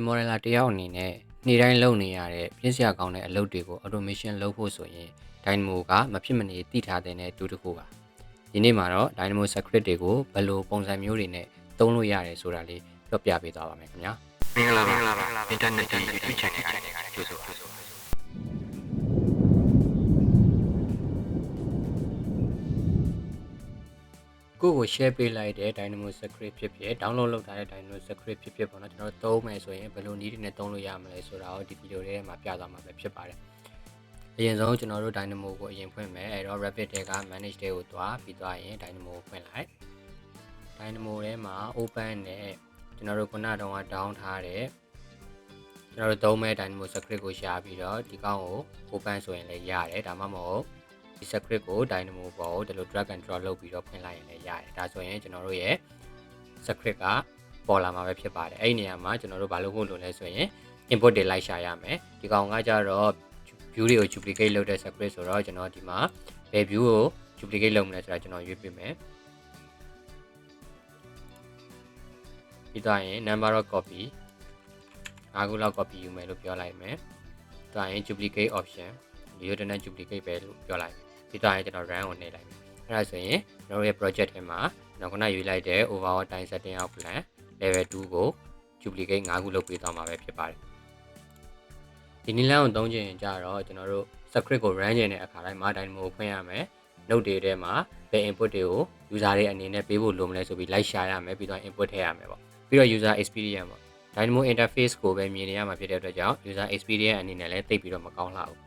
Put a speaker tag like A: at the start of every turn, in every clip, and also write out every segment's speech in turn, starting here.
A: modeler တယောက်အနေနဲ့နေ့တိုင်းလုပ်နေရတဲ့ပြည့်စရာကောင်းတဲ့အလုပ်တွေကို automation လုပ်ဖို့ဆိုရင် Dynamo ကမဖြစ်မနေတည်ထားတဲ့တူတစ်ခုပါဒီနေ့မှာတော့ Dynamo script တွေကိုဘယ်လိုပုံစံမျိုးတွေနဲ့သုံးလို့ရတယ်ဆိုတာလေးပြောပြပေးသွားပါမယ်ခင်ဗျာမင်္ဂလာပါ Internet YouTube Channel ကနေကြိုဆိုပါကို share ပေးလိုက်တဲ့ Dynamo script ဖြစ်ဖြစ် download လုပ်ထားတဲ့ Dynamo script ဖြစ်ဖြစ်ပေါ့နော်ကျွန်တော်သုံးမယ်ဆိုရင်ဘယ်လိုနည်းတွေနဲ့သုံးလို့ရမလဲဆိုတာကိုဒီဗီဒီယိုထဲမှာပြသွားမှာပဲဖြစ်ပါတယ်အရင်ဆုံးကျွန်တော်တို့ Dynamo ကိုအရင်ဖွင့်မယ်အဲ့တော့ Rapid တွေက manage တွေကိုသွားပြီးသွားရင် Dynamo ကိုဖွင့်လိုက် Dynamo ထဲမှာ open နဲ့ကျွန်တော်တို့ခုနတုန်းက down ထားတဲ့ကျွန်တော်တို့သုံးမဲ့ Dynamo script ကိုရှာပြီးတော့ဒီကောင်ကို open ဆိုရင်လည်းရတယ်ဒါမှမဟုတ်ဒီ script ကို Dynamo ပေါ်ကိုဒီလို drag and drop လုပ်ပြီးတော့ဖွင့်လိုက်ရင်လည်းရတယ်ဒါဆိုရင်ကျွန်တော်တို့ရဲ့ script ကပေါ်လာမှာပဲဖြစ်ပါတယ်အဲ့ဒီနေရာမှာကျွန်တော်တို့ဘာလုပ်ဖို့လိုလဲဆိုရင် input တွေလိုက်ရှာရမယ်ဒီကောင်ကကြတော့ view တွေကို duplicate လုပ်တဲ့ script ဆိုတော့ကျွန်တော်ဒီမှာဘယ် view ကို duplicate လုပ်မလဲဆိုတာကျွန်တော်ရွေးပြမယ်ပြီးတော့ရင် number of copy 5ခုလောက် copy ယူမယ်လို့ပြောလိုက်မယ်ပြီးတော့ရင် duplicate option ဒီလိုနဲ့ duplicate ပဲလို့ပြောလိုက်ပြီးတော့ရင်ကျွန်တော် run ကိုနှိပ်လိုက်မယ်အဲ့ဒါဆိုရင်ကျွန်တော်ရဲ့ project ထဲမှာကျွန်တော်ခုနရွေးလိုက်တဲ့ overall time setting out plan level 2ကို duplicate 5ခုလုပ်ပေးသွားမှာပဲဖြစ်ပါတယ်ဒီနည်းလမ်းကိုသုံးချင်ရင်ကြတော့ကျွန်တော်တို့ script ကို run ချင်တဲ့အခါတိုင်းမှာ Dynamo ကိုဖွင့်ရမယ် note တွေထဲမှာဘယ် input တွေကို user တွေအနေနဲ့ပေးဖို့လိုမလဲဆိုပြီးလိုက်ရှာရမယ်ပြီးတော့ input ထည့်ရမယ်ပေါ့ပြီးတော့ user experience ပေါ့ Dynamo interface ကိုပဲမြင်နေရမှာဖြစ်တဲ့အတွက်ကြောင့် user experience အနေနဲ့လည်းသိပ်ပြီးတော့မကောင်းလှဘူး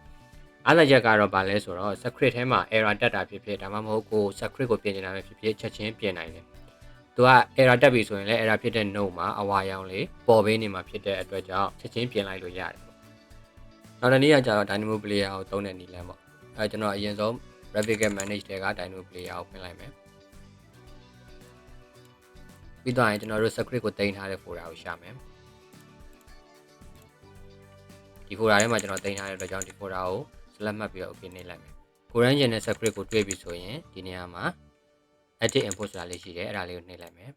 A: အားသာချက်ကတော့ဗာလဲဆိုတော့ script ထဲမှာ error တက်တာဖြစ်ဖြစ်ဒါမှမဟုတ်ကို script ကိုပြင်နေတာပဲဖြစ်ဖြစ်ချက်ချင်းပြင်နိုင်တယ်သူက error တက်ပြီဆိုရင်လည်း error ဖြစ်တဲ့ note မှာအဝါရောင်လေးပေါ်ပေးနေမှာဖြစ်တဲ့အတွက်ကြောင့်ချက်ချင်းပြင်လိုက်လို့ရတယ်နောက်တစ်နည်းကကျတော့ Dynamo Player ကိုသုံးတဲ့နည်းလမ်းပေါ့ကျွန်တော်အရင်ဆုံး Rapid Manage တွေက Dynamo Player ကိုဖွင့်လိုက်မယ်ပြီးတော့ရင်ကျွန်တော်တို့ script ကိုတင်ထားတဲ့ folder ကိုရှာမယ်ဒီ folder ထဲမှာကျွန်တော်တင်ထားတဲ့အတွက်ကြောင့်ဒီ folder ကို select မှတ်ပြီးတော့ okay နှိပ်လိုက်မယ်ကိုရမ်းကျင်တဲ့ script ကိုတွေ့ပြီဆိုရင်ဒီနေရာမှာ edit input ဆိုတာလေးရှိတယ်အဲ့ဒါလေးကိုနှိပ်လိုက်မယ်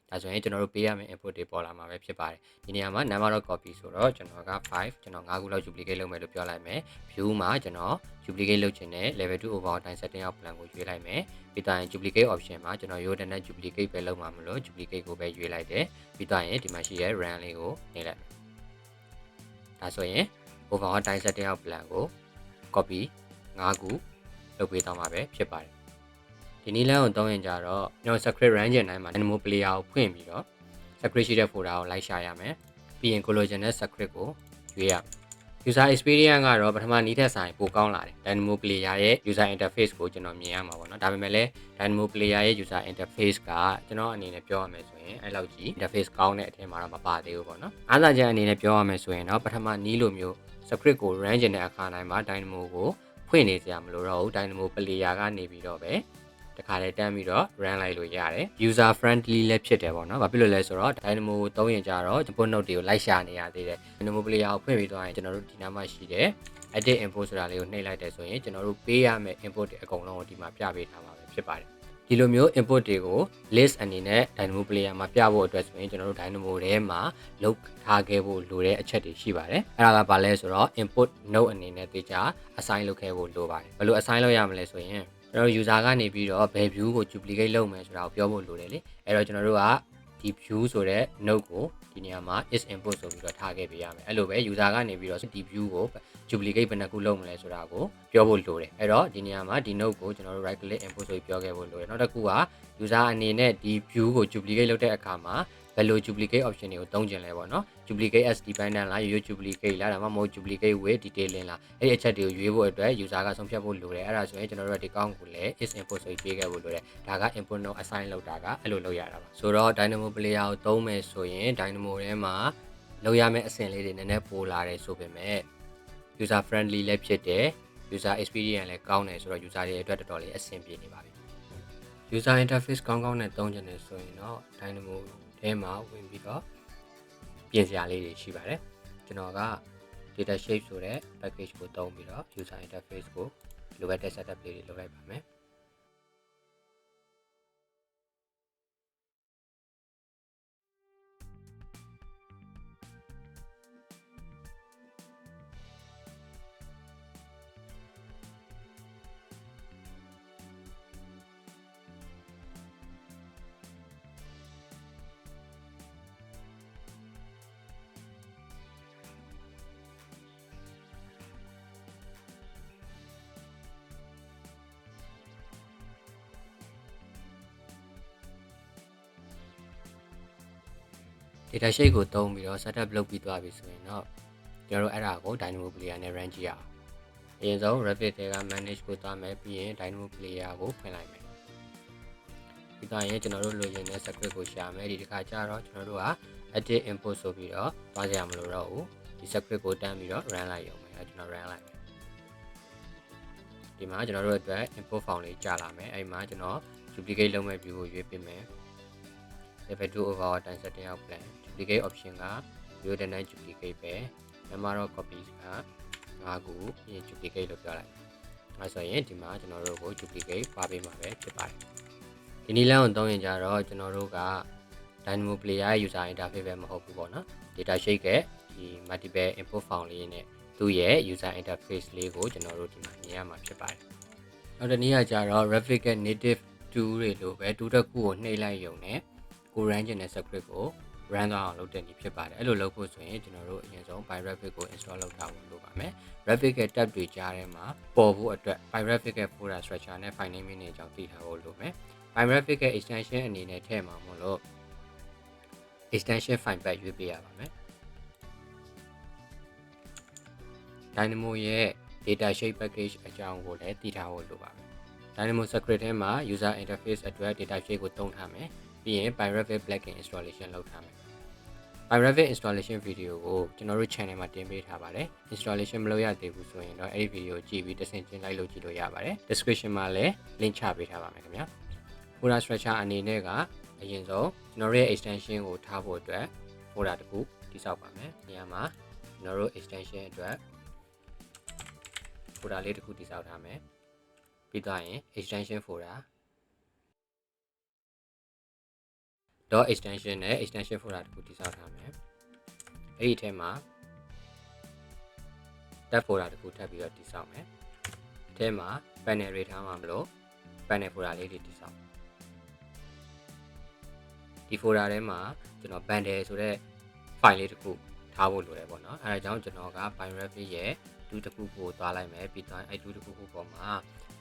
A: ဒါဆိုရင်ကျွန်တော်တို့ပေးရမယ့် input တွေပေါ်လာမှာပဲဖြစ်ပါတယ်ဒီနေရာမှာ number of copy ဆိုတော့ကျွန်တော်က5ကျွန်တော်5ခုလောက် duplicate လုပ်မယ်လို့ပြောလိုက်မယ် view မှာကျွန်တော် duplicate လုပ်ချင်တဲ့ level 2 overall time setting out plan ကိုရွေးလိုက်မယ်ပြီးတော့ရင် duplicate option မှာကျွန်တော်ရိုးတဲ့နဲ့ duplicate ပဲလုပ်မှာမလို့ duplicate ကိုပဲရွေးလိုက်တယ်ပြီးတော့ရင်ဒီမှာရှိတဲ့ run လေးကိုနှိပ်လိုက်မယ်ဒါဆိုရင် overall time setting out plan ကို copy 5ခုလုပ်ပေးသွားမှာပဲဖြစ်ပါတယ်ဒီနည်းလမ်းကိုသုံးရင်ကြတော့ကျွန်တော် script run ကျင်တိုင်းမှာ Dynamo Player ကိုဖွင့်ပြီးတော့ script ရှိတဲ့ folder ကိုလိုက်ရှာရမယ်ပြီးရင် collagen နဲ့ script ကိုရွေးရမယ် user experience ကတော့ပထမနည်းထက်စာရင်ပိုကောင်းလာတယ် Dynamo Player ရဲ့ user interface ကိုကျွန်တော်မြင်ရမှာပေါ့နော်ဒါပေမဲ့လည်း Dynamo Player ရဲ့ user interface ကကျွန်တော်အနေနဲ့ပြောရမယ်ဆိုရင်အဲ့လောက်ကြီး interface ကောင်းတဲ့အထင်မှာတော့မပါသေးဘူးပေါ့နော်အားသာချက်အနေနဲ့ပြောရမယ်ဆိုရင်တော့ပထမနည်းလိုမျိုး script ကို run ကျင်တဲ့အခါတိုင်းမှာ Dynamo ကိုဖွင့်နေစရာမလိုတော့ဘူး Dynamo Player ကနေပြီးတော့ပဲတခါလေးတန်းပြီးတော့ run လိုက်လို့ရတယ် user friendly လည်းဖြစ်တယ်ပေါ့နော်ဘာဖြစ်လို့လဲဆိုတော့ Dynamo ကိုသုံးရင်ကြတော့ input note တွေကိုလိုက်ရှာနေရသေးတယ် Dynamo Player ကိုဖွင့်ပြီးသွားရင်ကျွန်တော်တို့ဒီနားမှာရှိတဲ့ edit input ဆိုတာလေးကိုနှိပ်လိုက်တယ်ဆိုရင်ကျွန်တော်တို့ပေးရမယ့် input တွေအကုန်လုံးကိုဒီမှာပြပေးထားမှာပဲဖြစ်ပါတယ်ဒီလိုမျိုး input တွေကို list အနေနဲ့ Dynamo Player မှာပြဖို့အတွက်ဆိုရင်ကျွန်တော်တို့ Dynamo ထဲမှာလုပ်ထားခဲ့ဖို့လိုတဲ့အချက်တွေရှိပါတယ်အဲ့ဒါကဘာလဲဆိုတော့ input note အနေနဲ့တေချာ assign လုပ်ခဲ့ဖို့လိုပါတယ်ဘယ်လို assign လုပ်ရမလဲဆိုရင်ကျွန်တော် user ကနေပြီးတော့ဘယ် view ကို duplicate လုပ်မယ်ဆိုတာကိုပြောဖို့လိုတယ်လေအဲ့တော့ကျွန်တော်တို့ကဒီ view ဆိုတဲ့ note ကိုဒီနေရာမှာ is input ဆိုပြီးတော့ထားခဲ့ပေးရမယ်အဲ့လိုပဲ user ကနေပြီးတော့ဒီ view ကို duplicate ဘယ်နှခုလုပ်မလဲဆိုတာကိုပြောဖို့လိုတယ်အဲ့တော့ဒီနေရာမှာဒီ note ကိုကျွန်တော်တို့ right click input ဆိုပြီးပြောခဲ့ဖို့လိုတယ်နောက်တစ်ခုက user အနေနဲ့ဒီ view ကို duplicate လုပ်တဲ့အခါမှာဘယ်လို duplicate option တွေကိုသုံးကျင်လဲပေါ့နော် duplicate as dependent လားရိုးရိုး duplicate လားဒါမှမဟုတ် duplicate with detailing လားအဲ့ဒီအချက်တွေကိုရွေးဖို့အတွက် user ကဆုံးဖြတ်ဖို့လိုတယ်အဲ့ဒါဆိုရင်ကျွန်တော်တို့ကဒီကောင်းကိုလည်း is input ဆိုပြီးပေးခဲ့ဖို့လိုတယ်ဒါက input note assign လုပ်တာကအဲ့လိုလုပ်ရတာပါဆိုတော့ Dynamo Player ကိုသုံးမယ်ဆိုရင် Dynamo ထဲမှာလုပ်ရမယ့်အဆင့်လေးတွေနည်းနည်းပိုလာတယ်ဆိုပေမဲ့ user friendly လည်းဖြစ်တယ် user experience လည်းကောင်းတယ်ဆိုတော့ user တွေအတွက်တော်တော်လေးအဆင်ပြေနေပါပြီ user interface ကောင်းကောင်းနဲ့သုံးချင်တယ်ဆိုရင်တော့ Dynamo ထဲမှာဝင်ပြီးတော့ပြင်စရာလေးတွေရှိပါတယ်ကျွန်တော်က data shape ဆိုတဲ့ package ကိုသုံးပြီးတော့ user interface ကိုလိုအပ်တဲ့ setup လေးတွေလုပ်လိုက်ပါမယ် data sheet ကိုသုံးပြီးတော့ setup လုပ်ပြီးသွားပြီဆိုရင်တော့ကျွန်တော်တို့အဲ့ဒါကို Dynamo Player နဲ့ run ကြည့်ရအောင်အရင်ဆုံး Revit တွေက manage ကိုသွားမယ်ပြီးရင် Dynamo Player ကိုဖွင့်လိုက်မယ်ဒီကရင်ကျွန်တော်တို့လိုချင်တဲ့ script ကိုရှာမယ်ဒီတစ်ခါကျတော့ကျွန်တော်တို့က edit input ဆိုပြီးတော့သွားကြရမလို့တော့ဘူးဒီ script ကိုတန်းပြီးတော့ run လိုက်ရုံပဲအဲ့ကျွန်တော် run လိုက်မယ်ဒီမှာကျွန်တော်တို့အတွက် input file လေးကြာလာမယ်အဲ့မှာကျွန်တော် duplicate လုပ်မဲ့ view ကိုရွေးပေးမယ် level 2 over time setting အောက် plan duplicate option က 0 to 9 duplicate ပဲ number of copies က5ခုပြီးရင် duplicate လို့ပြောလိုက်အဲဆိုရင်ဒီမှာကျွန်တော်တို့ကို duplicate ပါပေးမှာပဲဖြစ်ပါတယ်ဒီနည်းလမ်းကိုသုံးရင်ကြတော့ကျွန်တော်တို့က Dynamo Player user interface ပဲမဟုတ်ဘူးပေါ့နော် data sheet ကဒီ multiple input file လေးနဲ့သူ့ရဲ့ user interface လေးကိုကျွန်တော်တို့ဒီမှာမြင်ရမှာဖြစ်ပါတယ်နောက်တစ်နည်းကကြတော့ Revit ရဲ့ native tool တွေလိုပဲ tool တစ်ခုကိုနှိပ်လိုက်ရုံနဲ့ကို run ချင်တဲ့ script ကို run သွားအောင်လုပ်တဲ့နည်းဖြစ်ပါတယ်အဲ့လိုလုပ်ဖို့ဆိုရင်ကျွန်တော်တို့အရင်ဆုံး PyRevit ကို install လုပ်ထားဖို့လိုပါမယ် Revit ရဲ့ tab တွေကြားထဲမှာပေါ်ဖို့အတွက် PyRevit ရဲ့ folder structure နဲ့ file name တွေအကြောင်းသိထားဖို့လိုမယ် PyRevit ရဲ့ extension အနေနဲ့ထည့်မှာမို့လို့ extension file path ရွေးပေးရပါမယ် Dynamo ရဲ့ data sheet package အကြောင်းကိုလည်းသိထားဖို့လိုပါမယ် Dynamo script ထဲမှာ user interface အတွက် data sheet ကိုသုံးထားမယ်ပြီးရင် PyRevit plugin installation လုပ်ထားမယ် PyRevit installation video ကိုကျွန်တော်တို့ channel မှာတင်ပေးထားပါတယ် installation မလုပ်ရသေးဘူးဆိုရင်တော့အဲ့ဒီ video ကိုကြည့်ပြီးတစ်ဆင့်ချင်းလိုက်လုပ်ကြည့်လို့ရပါတယ် description မှာလည်း link ချပေးထားပါမယ်ခင်ဗျာ folder structure အနေနဲ့ကအရင်ဆုံးကျွန်တော်ရဲ့ extension ကိုထားဖို့အတွက် folder တစ်ခုတည်ဆောက်ပါမယ်ဒီနေရာမှာကျွန်တော်တို့ extension အတွက် folder လေးတစ်ခုတည်ဆောက်ထားမယ်ပြီးတော့ရင် extension folder .extension နဲ့ extension folder တစ်ခုတည်ဆောက်ထားမယ်အဲ့ဒီထဲမှာ tab folder တစ်ခုထပ်ပြီးတော့တည်ဆောက်မယ်အထဲမှာ panel တွေထားမှာမလို့ panel folder လေးတွေတည်ဆောက်ဒီ folder ထဲမှာကျွန်တော် bundle ဆိုတဲ့ file လေးတစ်ခုထားဖို့လိုတယ်ပေါ့နော်အဲဒါကြောင့်ကျွန်တော်က PyRevit ရဲ့ tool တစ်ခုကိုသွားလိုက်မယ်ပြီးတော့အဲ့ tool တစ်ခုခုပေါ်မှာ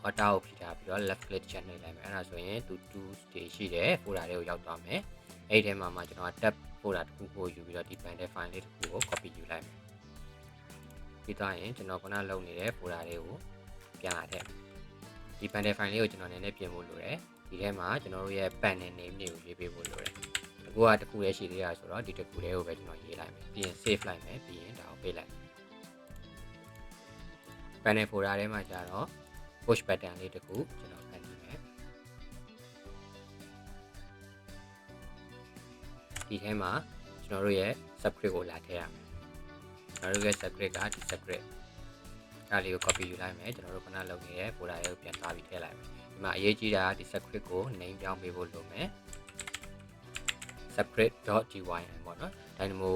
A: auto ကိုဖိထားပြီးတော့ left click ချက်နှိပ်လိုက်မယ်အဲ့ဒါဆိုရင် tools တွေရှိတဲ့ folder တွေကိုရောက်သွားမယ်အဲ့ဒီထဲမှာကျွန်တော် tab folder တစ်ခုကိုယူပြီးတော့ဒီ bundle file လေးတစ်ခုကို copy ယူလိုက်မယ်ပြီးတော့ရင်ကျွန်တော်ခုနလုပ်နေတဲ့ folder တွေကိုပြန်လာထည့်ဒီ bundle file လေးကိုကျွန်တော်နည်းနည်းပြင်ဖို့လိုတယ်ဒီထဲမှာကျွန်တော်တို့ရဲ့ panel name တွေကိုရေးပေးဖို့လိုတယ်အခုကတစ်ခုလေးရှိသေးတာဆိုတော့ဒီတစ်ခုလေးကိုပဲကျွန်တော်ရေးလိုက်မယ်ပြီးရင် save လိုက်မယ်ပြီးရင်ဒါကိုပေးလိုက် panel folder ထဲမှာကျတော့ push button လေးတစ်ခုကျွန်တော်ဖန်တီးမယ်ဒီထဲမှာကျွန်တော်တို့ရဲ့ script ကိုလာထည့်ရမယ်ကျွန်တော်တို့ရဲ့ script ကဒီ script အဲ့လေးကို copy ယူလိုက်မယ်ကျွန်တော်တို့ခဏလုပ်နေတဲ့ folder ကိုပြန်သွားပြီးထည့်လိုက်မယ်ဒီမှာအရေးကြီးတာကဒီ script ကို name ပြောင်းပေးဖို့လိုမယ် script.dyn ပေါ့နော် Dynamo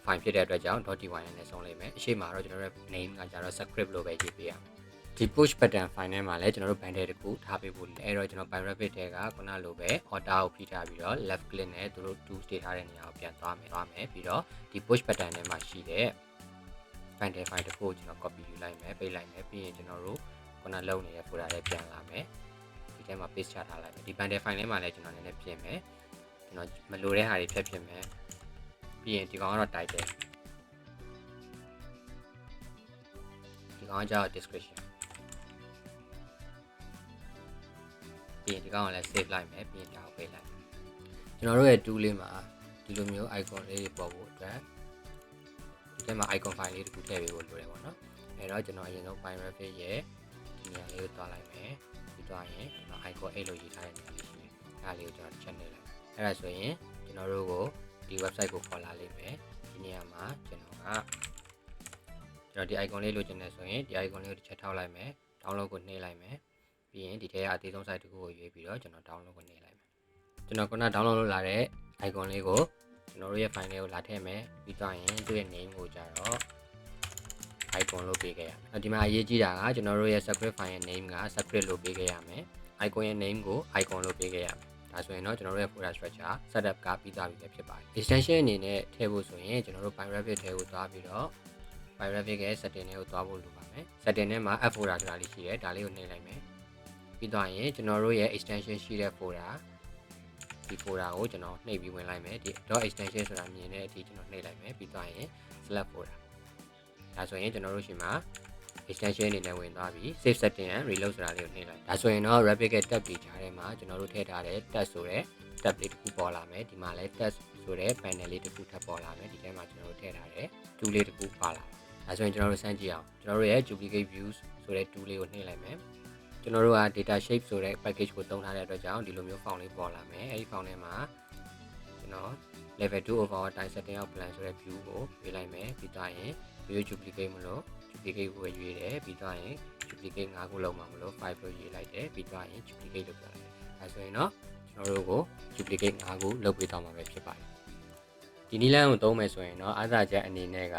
A: file ဖြစ်တဲ့အတွက်ကြောင့် .dyn နဲ့ဆုံးလိုက်မယ်အရှိမတော့ကျွန်တော်တို့ name ကကျတော့ script လို့ပဲရေးပေးရမယ်ဒီ push button file ထဲမှာလည်းကျွန်တော်တို့ bundle တစ်ခုထားပေးဖို့အဲ့တော့ကျွန်တော် PyRevit ထဲကခုနလိုပဲ auto ကိုဖိထားပြီးတော့ left click နဲ့သူတို့ tools တွေထားတဲ့နေရာကိုပြန်သွားမယ်ပြီးတော့ဒီ push button ထဲမှာရှိတဲ့ bundle file တစ်ခုကိုကျွန်တော် copy ယူလိုက်မယ်ပိတ်လိုက်မယ်ပြီးရင်ကျွန်တော်တို့ခုနလုပ်နေတဲ့ folder ထဲပြန်လာမယ်ဒီထဲမှာ paste ချထားလိုက်မယ်ဒီ bundle file ထဲမှာလည်းကျွန်တော်နည်းနည်းပြင်မယ်ကျွန်တော်မလိုတဲ့ဟာတွေဖြတ်ပြင်မယ်ပြီးရင်ဒီကောင်ကတော့ title ဒီကောင်ကကျတော့ description ပြီးရင်ဒီကောင်ကလည်း save လိုက်မယ်ပြီးရင်ဒါကိုပိတ်လိုက်ကျွန်တော်တို့ရဲ့ tool လေးမှာဒီလိုမျိုး icon လေးတွေပေါ်ဖို့အတွက်ဒီထဲမှာ icon file လေးတစ်ခုထည့်ပေးဖို့လိုတယ်ပေါ့နော်အဲ့တော့ကျွန်တော်အရင်ဆုံး PyRevit ရဲ့ဒီနေရာလေးကိုတွားလိုက်မယ်ပြီးတော့ရင်ကျွန်တော် icon အဲ့လိုရေးထားတဲ့နေရာလေးရှိတယ်အဲ့ဒါလေးကိုကျွန်တော်ချက်နေလိုက်အဲ့ဒါဆိုရင်ကျွန်တော်တို့ကိုဒီ website ကိုခေါ်လာလိမ့်မယ်ဒီနေရာမှာကျွန်တော်ဒီ icon လေးလိုချင်တယ်ဆိုရင်ဒီ icon လေးကိုတစ်ချက်ထောက်လိုက်မယ် download ကိုနှိပ်လိုက်မယ်ပြီးရင်ဒီထဲကအသေးဆုံး site တစ်ခုကိုရွေးပြီးတော့ကျွန်တော် download ကိုနှိပ်လိုက်မယ်ကျွန်တော်ခုန download လုပ်လာတဲ့ icon လေးကိုကျွန်တော်တို့ရဲ့ file လေးကိုလာထည့်မယ်ပြီးတော့ရင်သူ့ရဲ့ name ကိုကြတော့ icon လို့ပေးခဲ့ရမယ်ဒီမှာအရေးကြီးတာကကျွန်တော်တို့ရဲ့ script file ရဲ့ name က script လို့ပေးခဲ့ရမယ် icon ရဲ့ name ကို icon လို့ပေးခဲ့ရမယ်ဒါဆိုရင်တော့ကျွန်တော်တို့ရဲ့ folder structure setup ကပြီးသားပြီပဲဖြစ်ပါတယ် extension အနေနဲ့ထည့်ဖို့ဆိုရင်ကျွန်တော်တို့ PyRevit ထဲကိုသွားပြီးတော့ PyRevit ရဲ့ setting တွေကိုသွားဖို့လိုပါမယ် setting ထဲမှာ app folder ဆိုတာလေးရှိတယ်ဒါလေးကိုနှိပ်လိုက်မယ်ပြီးတော့ရင်ကျွန်တော်တို့ရဲ့ extension ရှိတဲ့ folder ဒီ ဒီ folder ကိုကျွန်တော်နှိပ်ပြီးဝင်လိုက်မယ်ဒီ .extension ဆိုတာမြင်တဲ့အထိကျွန်တော်နှိပ်လိုက်မယ်ပြီးသွားရင် select folder ဒါဆိုရင်ကျွန်တော်တို့ရှိမှာ extension အနေနဲ့ဝင်သွားပြီ save setting and reload ဆိုတာလေးကိုနှိပ်လိုက်ဒါဆိုရင်တော့ replicate tab တွေကြားထဲမှာကျွန်တော်တို့ထည့်ထားတဲ့ test ဆိုတဲ့ tab လေးတစ်ခုပေါ်လာမယ်ဒီမှာလည်း test ဆိုတဲ့ panel လေးတစ်ခုထပ်ပေါ်လာမယ်ဒီထဲမှာကျွန်တော်တို့ထည့်ထားတဲ့ tool လေးတစ်ခုပါလာဒါဆိုရင်ကျွန်တော်တို့စမ်းကြည့်အောင်ကျွန်တော်တို့ရဲ့ duplicate views ဆိုတဲ့ tool လေးကိုနှိပ်လိုက်မယ်ကျွန်တော်တို့က data shape ဆိုတဲ့ package ကိုသုံးထားတဲ့အတွက်ကြောင့်ဒီလိုမျိုး font လေးပေါ်လာမယ်အဲဒီ font ထဲမှာကျွန်တော် level 2 over time setting of plan ဆိုတဲ့ view ကိုရွေးလိုက်မယ်ပြီးသွားရင် view duplicate မလို့ duplicate ကိုရွေးတယ်ပြီးသွားရင် duplicate 5ခုလုံးမှာမလို့5လို့ရွေးလိုက်တယ်ပြီးသွားရင် duplicate လုပ်ပြလိုက်အဲဆိုရင်တော့ကျွန်တော်တို့ကို duplicate 5ခုလုပ်ပေးတော့မှာပဲဖြစ်ပါတယ်ဒီနည်းလမ်းကိုသုံးမယ်ဆိုရင်တော့အားသာချက်အနေနဲ့က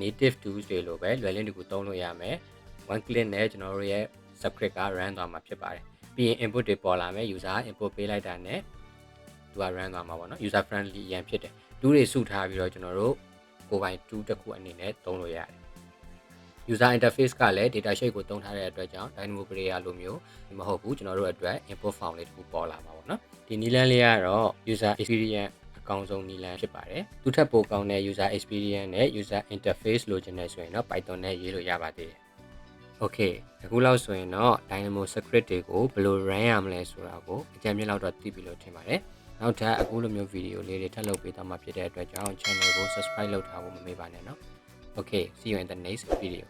A: native tools တွေလိုပဲလွယ်လင်းတကူသုံးလို့ရမယ် one click နဲ့ကျွန်တော်တို့ရဲ့ script က run သွားမှာဖြစ်ပါတယ်ပြီးရင် input တွေပေါ်လာမယ် user input ပေးလိုက်တာနဲ့သူက run သွားမှာပေါ့နော် user friendly အရင်ဖြစ်တယ် tool တွေစုထားပြီးတော့ကျွန်တော်တို့ကိုယ်ပိုင် tool တစ်ခုအနေနဲ့သုံးလို့ရတယ် user interface ကလည်း data shape ကိုသုံးထားတဲ့အတွက်ကြောင့် dynamo player လိုမျိုးမဟုတ်ဘူးကျွန်တော်တို့အတွက် input form လေးတစ်ခုပေါ်လာမှာပေါ့နော်ဒီနည်းလမ်းလေးကတော့ user experience အကောင်းဆုံးနည်းလမ်းဖြစ်ပါတယ်သူထပ်ပိုကောင်းတဲ့ user experience နဲ့ user interface လိုချင်တယ်ဆိုရင်တော့ Python နဲ့ရေးလို့ရပါသေးတယ် Okay အခုလောက်ဆိုရင်တော့ dynamo script တွေကိုဘယ်လို run ရမလဲဆိုတာကိုအကြံဉာဏ်လောက်တော့သိပြီလို့ထင်ပါတယ်နောက်ထပ်အခုလိုမျိုးဗီဒီယိုလေးတွေထပ်လုပ်ပေးသွားမှာဖြစ်တဲ့အတွက်ကြောင့် channel ကို subscribe လုပ်ထားဖို့မမေ့ပါနဲ့နော် Okay see you in the next video